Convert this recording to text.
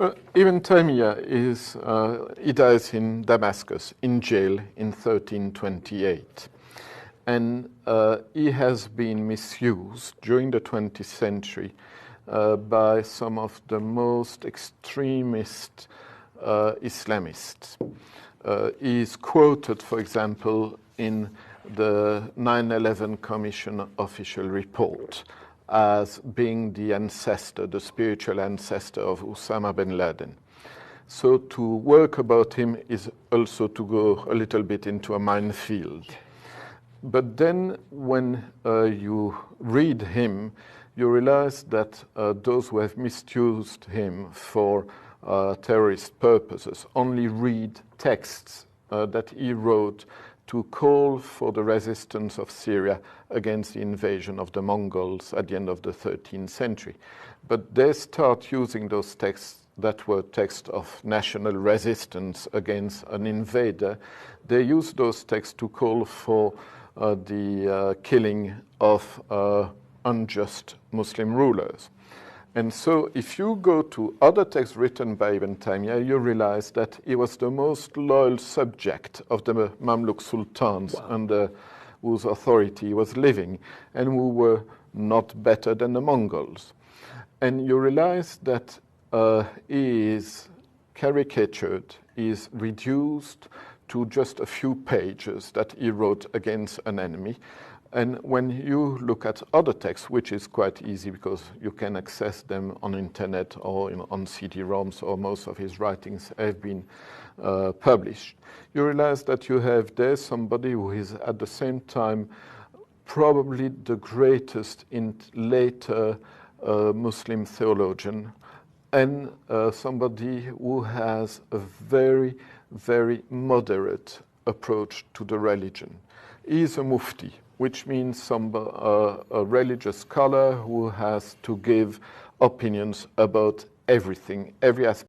Ibn Taymiyyah he dies in Damascus, in jail in 1328. And he has been misused during the 20th century by some of the most extremist Islamists. He is quoted, for example, in the 9/11 Commission official report as being the ancestor, the spiritual ancestor of Osama bin Laden. So to work about him is also to go a little bit into a minefield. But then when you read him, you realize that those who have misused him for terrorist purposes only read texts that he wrote to call for the resistance of Syria against the invasion of the Mongols at the end of the 13th century. But they start using those texts that were texts of national resistance against an invader. They use those texts to call for the killing of unjust Muslim rulers. And so if you go to other texts written by Ibn Taymiyyah, you realize that he was the most loyal subject of the Mamluk sultans under whose authority he was living, and who were not better than the Mongols. And you realize that he is caricatured, he is reduced to just a few pages that he wrote against an enemy. And when you look at other texts, which is quite easy because you can access them on internet or on CD-ROMs, or most of his writings have been published, you realize that you have there somebody who is at the same time probably the greatest in later Muslim theologian, and somebody who has a very, very moderate approach to the religion. He is a mufti, which means a religious scholar who has to give opinions about everything, every aspect